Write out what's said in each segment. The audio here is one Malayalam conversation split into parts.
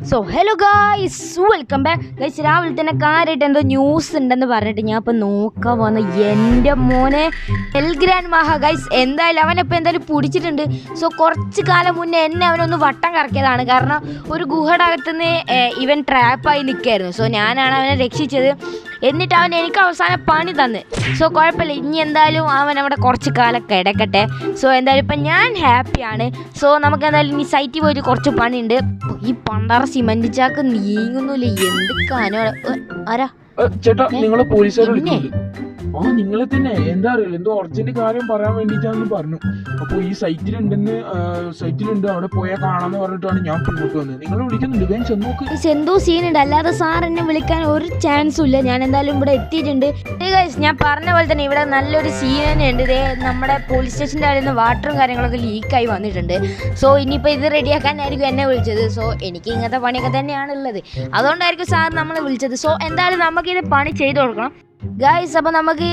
So hello guys, welcome back guys. രാവിലെ തന്നെ കാര്യമായിട്ട് എന്തോ ന്യൂസ് ഉണ്ടെന്ന് പറഞ്ഞിട്ട് ഞാൻ ഇപ്പം നോക്കാൻ വന്നു. എൻ്റെ മോനെ എൽ ഗ്രാൻഡ് മഹ ഗൈസ്, എന്തായാലും അവനിപ്പോൾ എന്തായാലും പിടിച്ചിട്ടുണ്ട്. സോ കുറച്ച് കാലം മുന്നേ എന്നെ അവനൊന്ന് വട്ടം കറക്കിയതാണ്. കാരണം ഒരു ഗുഹയുടെ അകത്തുനിന്ന് ഇവൻ ട്രാപ്പായി നിൽക്കുകയായിരുന്നു. സോ ഞാനാണ് അവനെ രക്ഷിച്ചത്. എന്നിട്ട് അവൻ എനിക്ക് അവസാനം പണി തന്ന്. സോ കുഴപ്പമില്ല, ഇനി എന്തായാലും അവൻ അവിടെ കുറച്ച് കാലം കിടക്കട്ടെ. സോ എന്തായാലും ഇപ്പം ഞാൻ ഹാപ്പിയാണ്. സോ നമുക്ക് എന്തായാലും ഇനി സൈറ്റിൽ പോയിട്ട് കുറച്ച് പണിയുണ്ട്. ഈ പണ്ടാറ സിമന്റ് ചാക്ക് നീങ്ങുന്നില്ല, എന്ത് കാനോ. ആരാ ചേട്ടാ, നിങ്ങളെ പോലീസുകാർ വിളിക്കുന്നുണ്ട്. ആ നിങ്ങളെ തന്നെ. എന്താ അറിയില്ല, എന്തോ അർജന്റ് കാര്യം പറയാൻ വേണ്ടിയിട്ടാണെന്ന് പറഞ്ഞു. അപ്പോൾ ഈ സൈറ്റിലുണ്ട്, അവിടെ പോയാൽ കാണാന്ന് പറഞ്ഞിട്ടാണ് ഞാൻ ഇങ്ങോട്ട് വന്നത്. നിങ്ങൾ വിളിക്കുന്നുണ്ട്, വേഗം ചെന്ന് നോക്ക്. എന്തോ സീനുണ്ട്, അല്ലാതെ സാർ എന്നെ വിളിക്കാൻ ഒരു ചാൻസും ഇല്ല. ഞാൻ എന്തായാലും ഇവിടെ എത്തിയിട്ടുണ്ട്. ഞാൻ പറഞ്ഞ പോലെ തന്നെ ഇവിടെ നല്ലൊരു സീൻ തന്നെ ഉണ്ട്. നമ്മുടെ പോലീസ് സ്റ്റേഷൻ്റെ അവിടെ നിന്ന് വാട്ടറും കാര്യങ്ങളൊക്കെ ലീക്കായി വന്നിട്ടുണ്ട്. സോ ഇനിയിപ്പോൾ ഇത് റെഡിയാക്കാനായിരിക്കും എന്നെ വിളിച്ചത്. സോ എനിക്ക് ഇങ്ങനത്തെ പണിയൊക്കെ തന്നെയാണ് ഉള്ളത്, അതുകൊണ്ടായിരിക്കും സാർ നമ്മളെ വിളിച്ചത്. സോ എന്തായാലും നമുക്കിത് പണി ചെയ്ത് കൊടുക്കണം ഗായ്സ്. അപ്പോൾ നമുക്ക്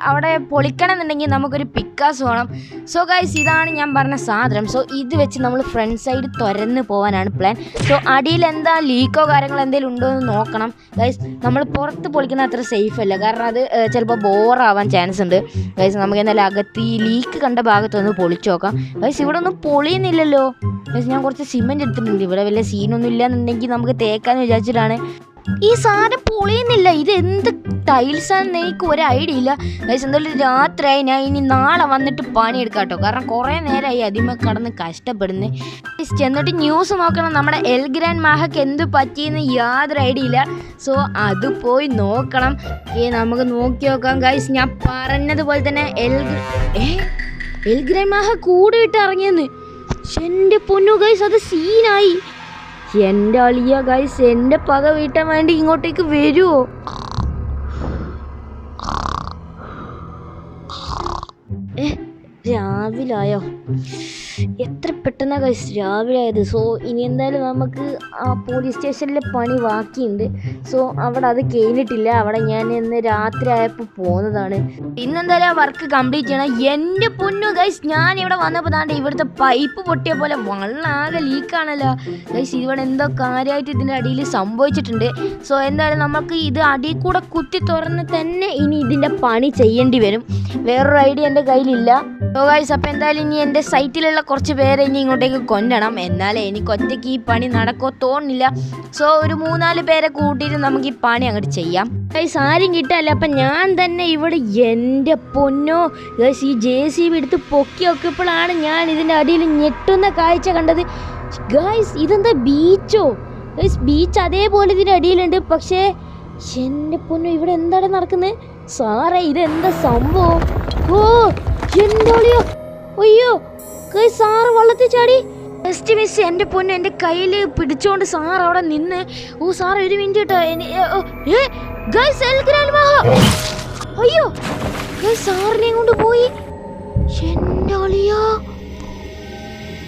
അവിടെ പൊളിക്കണം എന്നുണ്ടെങ്കിൽ നമുക്കൊരു പിക്കാസ് വേണം. സോ ഗായ്സ്, ഇതാണ് ഞാൻ പറഞ്ഞ സാധനം. സോ ഇത് വെച്ച് നമ്മൾ ഫ്രണ്ട് സൈഡ് തുരന്ന് പോകാനാണ് പ്ലാൻ. സോ അടിയിൽ എന്താ ലീക്കോ കാര്യങ്ങളോ എന്തെങ്കിലും ഉണ്ടോ എന്ന് നോക്കണം ഗായ്സ്. നമ്മൾ പുറത്ത് പൊളിക്കുന്ന അത്ര സേഫ് അല്ല, കാരണം അത് ചിലപ്പോൾ ബോറാവാൻ ചാൻസ് ഉണ്ട് ഗായ്സ്. നമുക്ക് എന്തായാലും അകത്ത് ഈ ലീക്ക് കണ്ട ഭാഗത്തൊന്ന് പൊളിച്ച് നോക്കാം ഗായ്സ്. ഇവിടെ ഒന്നും പൊളിയുന്നില്ലല്ലോ ഗായ്സ്. ഞാൻ കുറച്ച് സിമെൻറ്റ് എടുത്തിട്ടുണ്ട്. ഇവിടെ വലിയ സീനൊന്നും ഇല്ല എന്നുണ്ടെങ്കിൽ നമുക്ക് തേക്കാന്ന് വിചാരിച്ചിട്ടാണ്. ഈ സാധനം പൊളിയുന്നില്ല, ഇത് എന്ത് ടൈൽസാണെന്ന് എനിക്ക് ഒരു ഐഡിയ ഇല്ല ഗൈസ്. എന്തായാലും രാത്രിയായി, ഞാൻ ഇനി നാളെ വന്നിട്ട് പണിയെടുക്കാം കേട്ടോ. കാരണം കുറേ നേരമായി അതിമ കടന്ന് കഷ്ടപ്പെടുന്നു. ചെന്നിട്ട് ന്യൂസ് നോക്കണം, നമ്മുടെ എൽ ഗ്രാൻഡ് മഹക്ക് എന്ത് പറ്റിയെന്ന് യാതൊരു ഐഡിയ ഇല്ല. സോ അത് പോയി നോക്കണം. നമുക്ക് നോക്കി നോക്കാം ഗൈസ്. ഞാൻ പറഞ്ഞതുപോലെ തന്നെ എൽ ഗ്രാൻഡ് മഹ കൂടിയിട്ട് ഇറങ്ങിയെന്ന്. എൻ്റെ പൊന്നു ഗൈസ്, അത് സീനായി. എൻ്റെ അളിയ ഗൈസ്, എൻ്റെ പക വീട്ടാൻ വേണ്ടി ഇങ്ങോട്ടേക്ക് വരുമോ? രാവിലായോ? എത്ര പെട്ടെന്നാണ് ഗൈസ് രാവിലെ ആയത്. സോ ഇനി എന്തായാലും നമുക്ക് ആ പോലീസ് സ്റ്റേഷനിലെ പണി ബാക്കിയുണ്ട്. സോ അവിടെ അത് കഴിഞ്ഞിട്ടില്ല. അവിടെ ഞാൻ ഇന്ന് രാത്രി ആയപ്പോൾ പോകുന്നതാണ്. ഇന്നെന്തായാലും ആ വർക്ക് കംപ്ലീറ്റ് ചെയ്യണം. എൻ്റെ പൊന്നു ഗൈസ്, ഞാൻ ഇവിടെ വന്നപ്പോൾ താണ്ട് ഇവിടുത്തെ പൈപ്പ് പൊട്ടിയ പോലെ വെള്ളമാകെ ലീക്കാണല്ലോ ഗൈസ്. ഇവിടെ എന്തോ കാര്യമായിട്ട് ഇതിൻ്റെ അടിയിൽ സംഭവിച്ചിട്ടുണ്ട്. സോ എന്തായാലും നമുക്ക് ഇത് അടിയിൽ കൂടെ കുത്തി തുറന്ന് തന്നെ ഇനി ഇതിൻ്റെ പണി ചെയ്യേണ്ടി വരും. വേറൊരു ഐഡിയ എൻ്റെ കയ്യിലില്ല. സോ ഗൈസ്, അപ്പോൾ എന്തായാലും ഇനി എൻ്റെ സൈറ്റിലുള്ള കുറച്ച് പേരെ ഇനി ഇങ്ങോട്ടേക്ക് കൊണ്ടുവരണം. എന്നാലേ എനിക്ക് ഒറ്റയ്ക്ക് ഈ പണി നടക്കോ തോന്നുന്നില്ല. സോ ഒരു 3-4 പേരെ കൂട്ടിയിട്ട് നമുക്ക് ഈ പണി അങ്ങോട്ട് ചെയ്യാം ഗൈസ്. ആരും കിട്ടാല്ല. അപ്പം ഞാൻ തന്നെ ഇവിടെ, എൻ്റെ പൊന്നോ ഗൈസ്, ഈ JCB എടുത്ത് പൊക്കി നോക്കിയപ്പോഴാണ് ഞാൻ ഇതിൻ്റെ അടിയിൽ ഞെട്ടുന്ന കാഴ്ച കണ്ടത് ഗൈസ്. ഇതെന്താ ബീച്ചോ ഗൈസ്? ബീച്ച് അതേപോലെ ഇതിൻ്റെ അടിയിലുണ്ട്. പക്ഷേ എൻ്റെ പൊന്നോ, ഇവിടെ എന്താണ് നടക്കുന്നത് സാറേ? ഇതെന്താ സംഭവം? ഓ എൻ്റെ അളിയോ, അയ്യോ ഗൈസ്, സാറ് വള്ളത്തിൽ ചാടി. Just miss. എൻ്റെ പൊന്നു, എൻ്റെ കയ്യിൽ പിടിച്ചോണ്ട് സാർ അവിടെ നിന്ന്. ഓ സാർ, ഒരു മിനിറ്റ് കേട്ടോ. ഗൈസ്, എൽ ഗ്രാൻഡ് മഹ